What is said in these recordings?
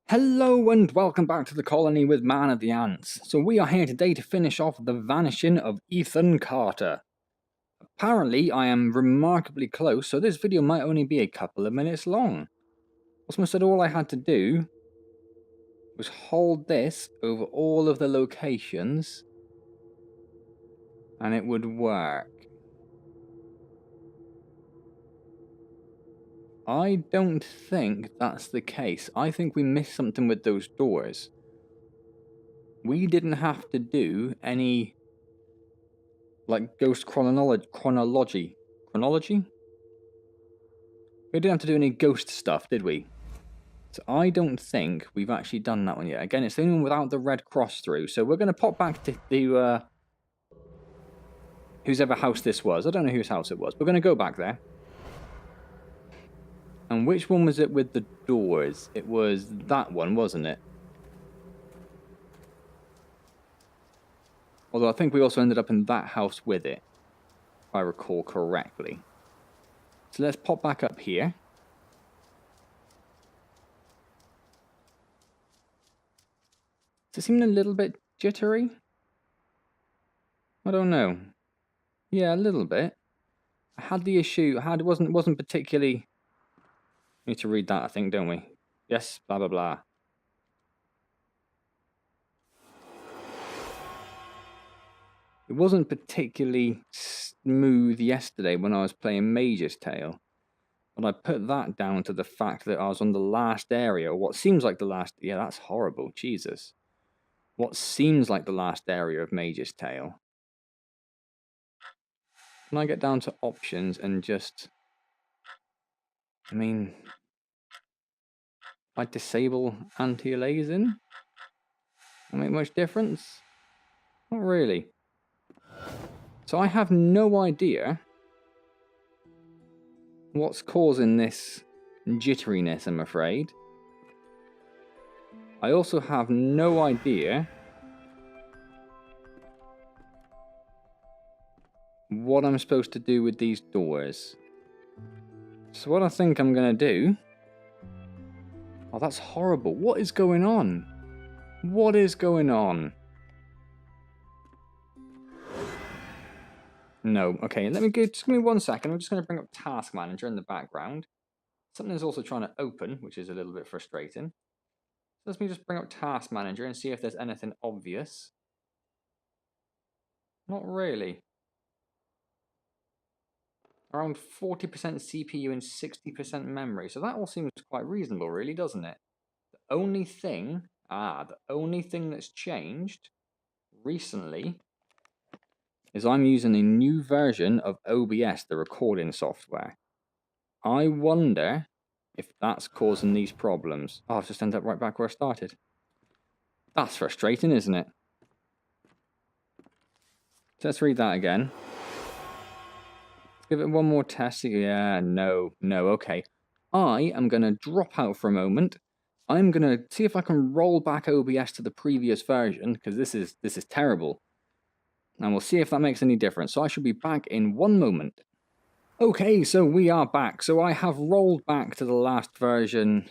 Hello and welcome back to the colony with Man of the Ants. So we are here today to finish off the Vanishing of Ethan Carter. Apparently I am remarkably close, so this video might only be a couple of minutes long. Osmo said all I had to do was hold this over all of the locations and it would work. I don't think that's the case. I think we missed something with those doors. We didn't have to do any like ghost chronology. We didn't have to do any ghost stuff, did we? So I don't think we've actually done that one yet. Again, it's the only one without the red cross through. So we're going to pop back to the whose ever house this was. I don't know whose house it was. We're going to go back there. And which one was it with the doors? It was that one, wasn't it? Although I think we also ended up in that house with it, if I recall correctly. So let's pop back up here. Does it seem a little bit jittery? I don't know. Yeah, a little bit. I had the issue. It wasn't particularly. We need to read that, I think, don't we? Yes, blah blah blah. It wasn't particularly smooth yesterday when I was playing Mage's Tale. But I put that down to the fact that I was on the last area, or what seems like the last... Yeah, that's horrible, Jesus. What seems like the last area of Mage's Tale. Can I get down to options and just... I mean... I disable anti-aliasing? That make much difference? Not really. So I have no idea what's causing this jitteriness, I'm afraid. I also have no idea what I'm supposed to do with these doors. So what I think I'm going to do... Oh, that's horrible. What is going on? What is going on? No. Okay, just give me 1 second. I'm just going to bring up Task Manager in the background. Something's also trying to open, which is a little bit frustrating. So let me just bring up Task Manager and see if there's anything obvious. Not really. Around 40% CPU and 60% memory. So that all seems quite reasonable, really, doesn't it? The only thing that's changed recently is I'm using a new version of OBS, the recording software. I wonder if that's causing these problems. Oh, I've just ended up right back where I started. That's frustrating, isn't it? So let's read that again. Let's give it one more test. Yeah, no, okay. I am going to drop out for a moment. I'm going to see if I can roll back OBS to the previous version, because this is terrible. And we'll see if that makes any difference. So I should be back in 1 moment. Okay, so we are back. So I have rolled back to the last version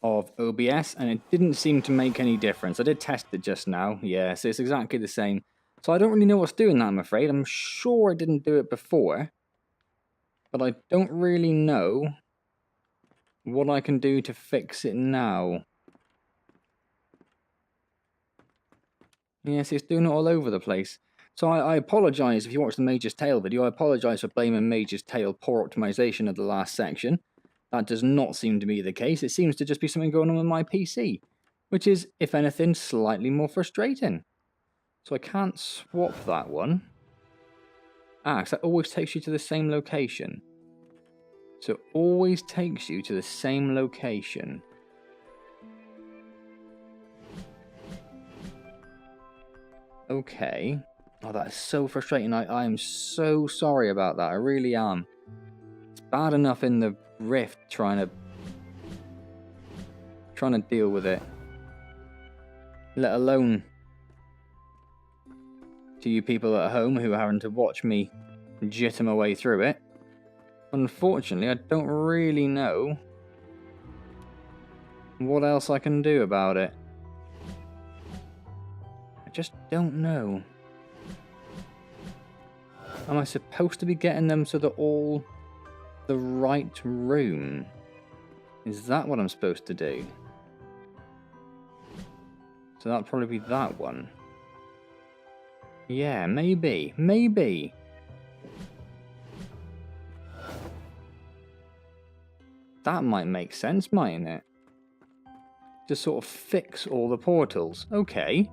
of OBS, and it didn't seem to make any difference. I did test it just now. Yeah, so it's exactly the same. So I don't really know what's doing that, I'm afraid. I'm sure I didn't do it before, but I don't really know what I can do to fix it now. Yes, it's doing it all over the place. So I apologise if you watched the Mage's Tale video. I apologise for blaming Mage's Tale poor optimization of the last section. That does not seem to be the case. It seems to just be something going on with my PC, which is, if anything, slightly more frustrating. So I can't swap that one. Because that always takes you to the same location. So it always takes you to the same location. Okay. Oh, that is so frustrating. I am so sorry about that. I really am. It's bad enough in the Rift trying to deal with it. Let alone to you people at home who are having to watch me jitter my way through it. Unfortunately, I don't really know what else I can do about it. I just don't know. Am I supposed to be getting them so they're all the right room? Is that what I'm supposed to do? So that'll probably be that one. Yeah, maybe. Maybe. That might make sense, mightn't it? Just sort of fix all the portals. Okay.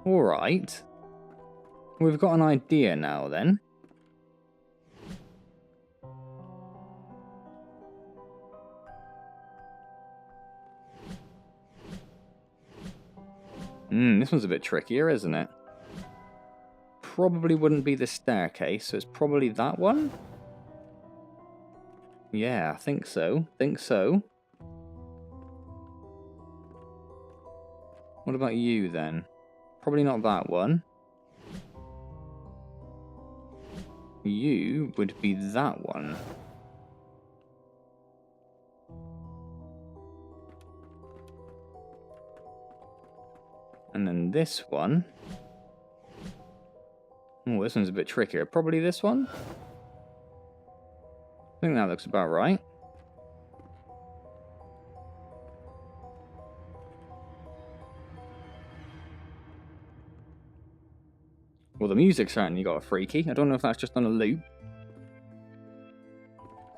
Alright. We've got an idea now then. This one's a bit trickier, isn't it? Probably wouldn't be the staircase, so it's probably that one? Yeah, I think so. What about you then? Probably not that one. You would be that one. And then this one. Oh, this one's a bit trickier. Probably this one? I think that looks about right. Well, the music certainly got a freaky. I don't know if that's just on a loop.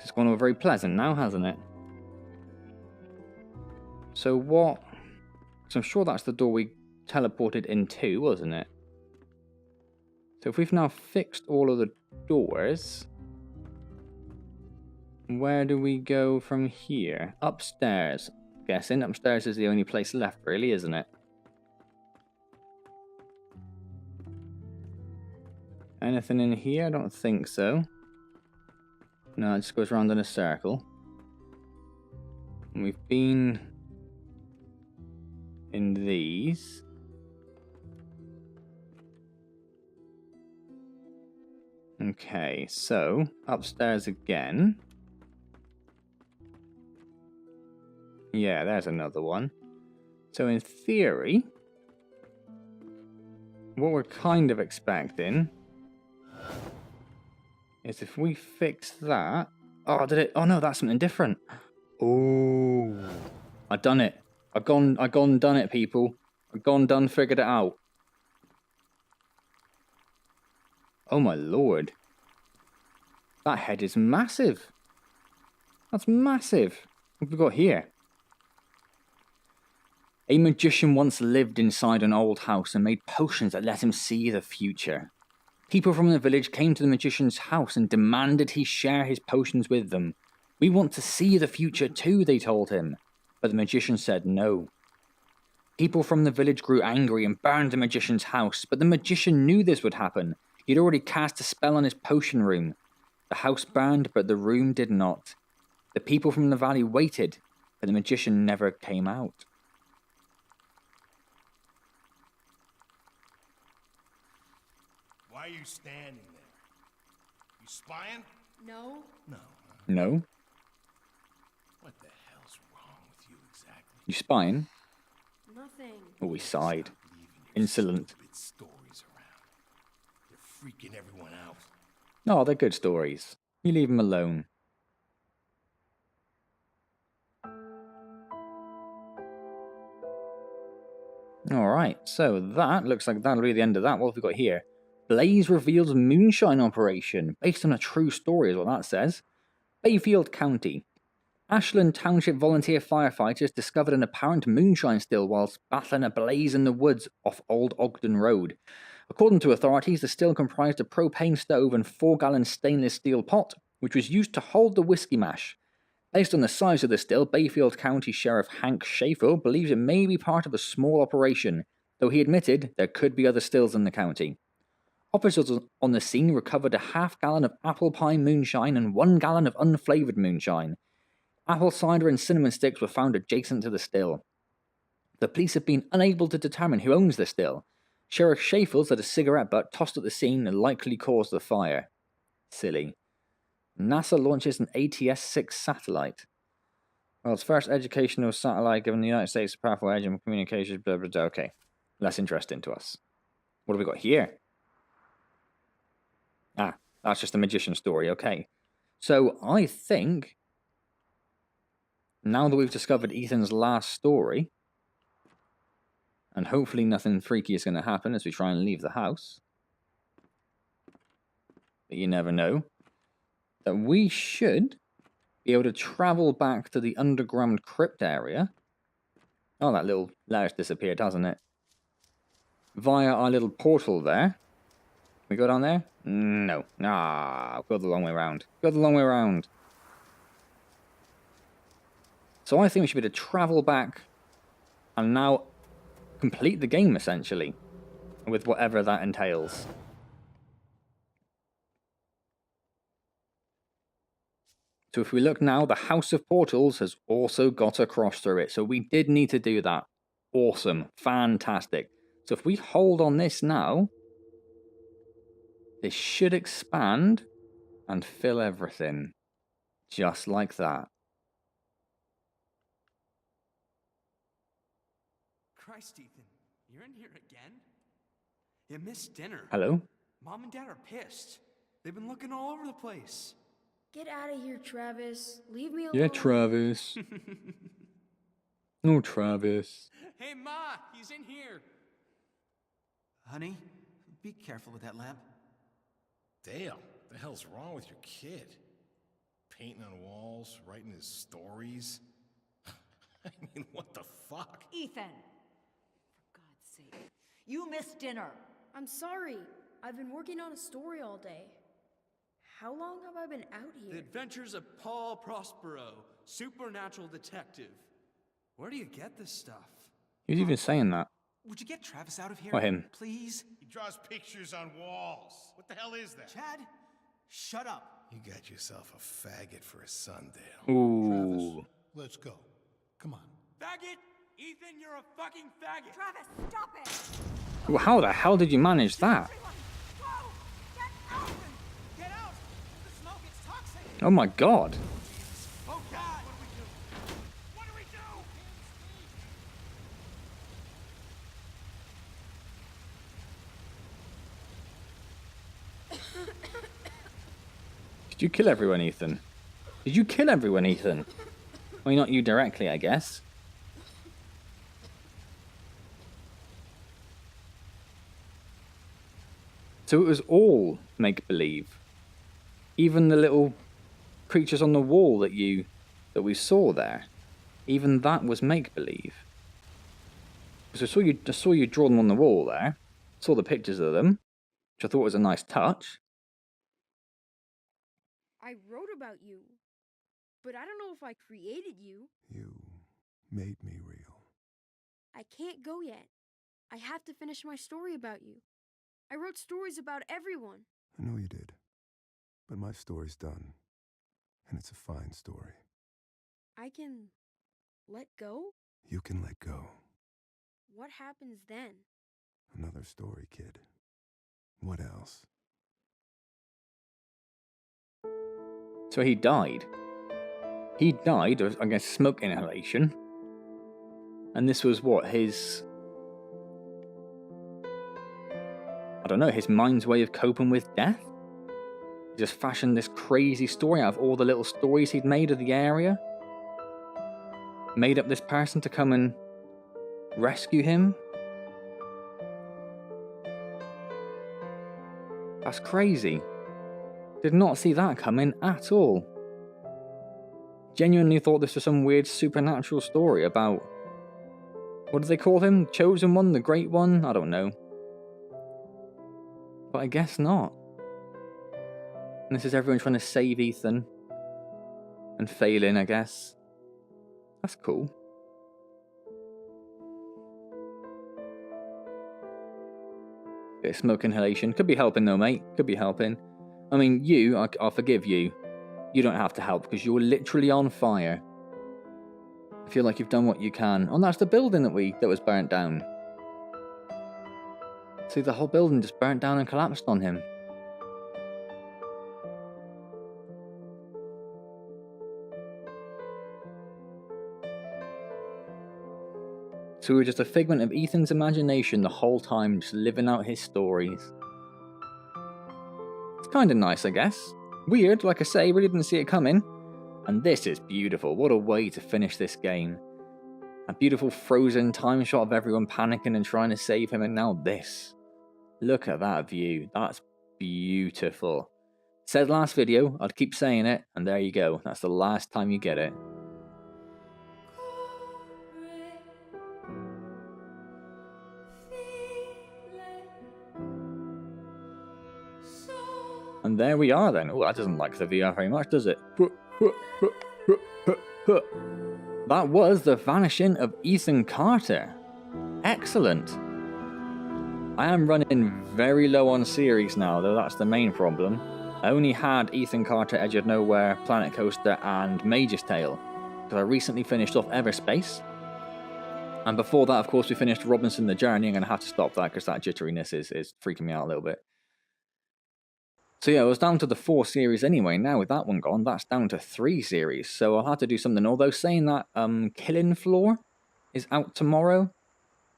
It's gone all very pleasant now, hasn't it? So what? So I'm sure that's the door we teleported into, wasn't it? So if we've now fixed all of the doors, where do we go from here? Upstairs. Guessing upstairs is the only place left, really, isn't it? Anything in here? I don't think so. No, it just goes around in a circle. And we've been in these. Okay, so upstairs again. Yeah, there's another one. So in theory, what we're kind of expecting is if we fix that... Oh, did it? Oh no, that's something different. Oh, I done it. I gone done it, people. I gone done figured it out. Oh my lord. That head is massive. That's massive. What have we got here? A magician once lived inside an old house and made potions that let him see the future. People from the village came to the magician's house and demanded he share his potions with them. We want to see the future too, they told him. But the magician said no. People from the village grew angry and burned the magician's house, but the magician knew this would happen. He'd already cast a spell on his potion room. The house burned, but the room did not. The people from the valley waited, but the magician never came out. Why are you standing there? You spying? No. No. No? What the hell's wrong with you exactly? You spying? Nothing. Oh, he sighed. Stop leaving your Insolent. stupid stories around. You're freaking everyone out. Oh, they're good stories. You leave them alone. Alright, so that looks like that'll be the end of that. What have we got here? Blaze reveals moonshine operation. Based on a true story is what that says. Bayfield County. Ashland Township volunteer firefighters discovered an apparent moonshine still whilst battling a blaze in the woods off Old Ogden Road. According to authorities, the still comprised a propane stove and 4-gallon stainless steel pot, which was used to hold the whiskey mash. Based on the size of the still, Bayfield County Sheriff Hank Schaefer believes it may be part of a small operation, though he admitted there could be other stills in the county. Officers on the scene recovered a half-gallon of apple pie moonshine and 1 gallon of unflavoured moonshine. Apple cider and cinnamon sticks were found adjacent to the still. The police have been unable to determine who owns the still. Sheriff Schaefer said a cigarette butt tossed at the scene likely caused the fire. Silly. NASA launches an ATS-6 satellite. World's first educational satellite given the United States a powerful edge in communications, blah, blah, blah. Okay. Less interesting to us. What have we got here? Ah, that's just a magician story. Okay. So I think now that we've discovered Ethan's last story, and hopefully nothing freaky is going to happen as we try and leave the house, but you never know, that we should be able to travel back to the underground crypt area. Oh, that little letter's disappeared, hasn't it? Via our little portal there. Can we go down there? No. Ah, go the long way around. Go the long way around. So I think we should be able to travel back and now complete the game, essentially, with whatever that entails. So if we look now, the House of Portals has also got a cross through it. So we did need to do that. Awesome. Fantastic. So if we hold on this now, this should expand and fill everything. Just like that. Christ, Ethan, you're in here again? You missed dinner. Hello? Mom and Dad are pissed. They've been looking all over the place. Get out of here, Travis. Leave me alone. Yeah, Travis. No, Travis. Hey, Ma, he's in here. Honey, be careful with that lamp. Dale, the hell's wrong with your kid? Painting on walls, writing his stories. I mean, what the fuck? Ethan! For God's sake. You missed dinner. I'm sorry. I've been working on a story all day. How long have I been out The here? Adventures of Paul Prospero, supernatural detective. Where do you get this stuff? Who's even saying that? Would you get Travis out of here? Or him? Please? He draws pictures on walls. What the hell is that? Chad, shut up. You got yourself a faggot for a son, Dale. Ooh. Let's go. Come on. Faggot! Ethan, you're a fucking faggot! Travis, stop it! Well, how the hell did you manage that? Everyone, go! Get out! Get out! The smoke, it's toxic! Oh my god. Oh, God! What do we do? What do we do? Did you kill everyone, Ethan? Did you kill everyone, Ethan? Well, not you directly, I guess. So it was all make-believe. Even the little creatures on the wall that we saw there. Even that was make-believe. So I saw you draw them on the wall there. Saw the pictures of them, which I thought was a nice touch. I wrote about you, but I don't know if I created you. You made me real. I can't go yet. I have to finish my story about you. I wrote stories about everyone. I know you did. But my story's done. And it's a fine story. I can let go? You can let go. What happens then? Another story, kid. What else? So he died. He died of, I guess, smoke inhalation. And this was what, his... I don't know, his mind's way of coping with death? He just fashioned this crazy story out of all the little stories he'd made of the area. Made up this person to come and rescue him. That's crazy. Did not see that coming at all. Genuinely thought this was some weird supernatural story about... What do they call him? Chosen One? The Great One? I don't know. But I guess not. And this is everyone trying to save Ethan. And failing, I guess. That's cool. Bit of smoke inhalation. Could be helping though, mate. Could be helping. I mean, I'll forgive you. You don't have to help because you're literally on fire. I feel like you've done what you can. Oh, that's the building that was burnt down. See, the whole building just burnt down and collapsed on him. So we were just a figment of Ethan's imagination the whole time, just living out his stories. It's kind of nice, I guess. Weird, like I say, really didn't see it coming. And this is beautiful. What a way to finish this game. A beautiful frozen time shot of everyone panicking and trying to save him, and now this. Look at that view. That's beautiful. Said last video, I'd keep saying it, and there you go. That's the last time you get it. And there we are then. Oh, that doesn't like the VR very much, does it? That was The Vanishing of Ethan Carter. Excellent. I am running very low on series now, though that's the main problem. I only had Ethan Carter, Edge of Nowhere, Planet Coaster, and Mage's Tale, because I recently finished off Everspace. And before that, of course, we finished Robinson the Journey. I'm going to have to stop that because that jitteriness is freaking me out a little bit. So yeah, I was down to the 4 series anyway. Now with that one gone, that's down to 3 series. So I'll have to do something. Although saying that Killing Floor is out tomorrow.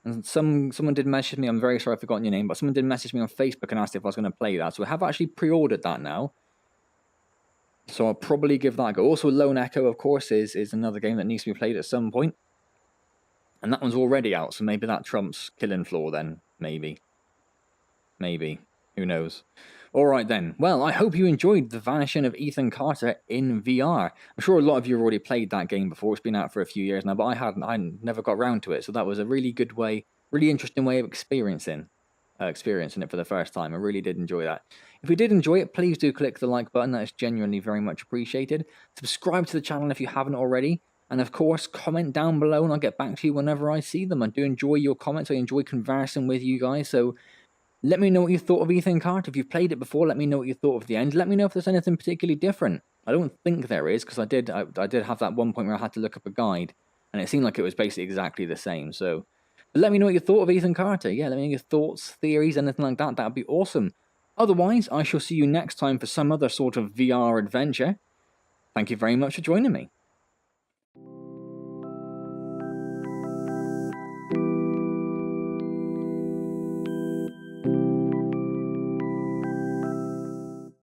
And someone did message me, I'm very sorry I've forgotten your name, but someone did message me on Facebook and asked if I was going to play that. So I have actually pre-ordered that now. So I'll probably give that a go. Also Lone Echo, of course, is another game that needs to be played at some point. And that one's already out, so maybe that trumps Killing Floor then. Maybe. Maybe. Who knows? Alright then, well, I hope you enjoyed The Vanishing of Ethan Carter in VR. I'm sure a lot of you have already played that game before, it's been out for a few years now, but I never got around to it, so that was a really good way, really interesting way of experiencing it for the first time. I really did enjoy that. If you did enjoy it, please do click the like button, that is genuinely very much appreciated. Subscribe to the channel if you haven't already, and of course, comment down below and I'll get back to you whenever I see them. I do enjoy your comments, I enjoy conversing with you guys, so let me know what you thought of Ethan Carter. If you've played it before, let me know what you thought of the end. Let me know if there's anything particularly different. I don't think there is, because I did have that one point where I had to look up a guide, and it seemed like it was basically exactly the same. So, but let me know what you thought of Ethan Carter. Yeah, let me know your thoughts, theories, anything like that. That would be awesome. Otherwise, I shall see you next time for some other sort of VR adventure. Thank you very much for joining me.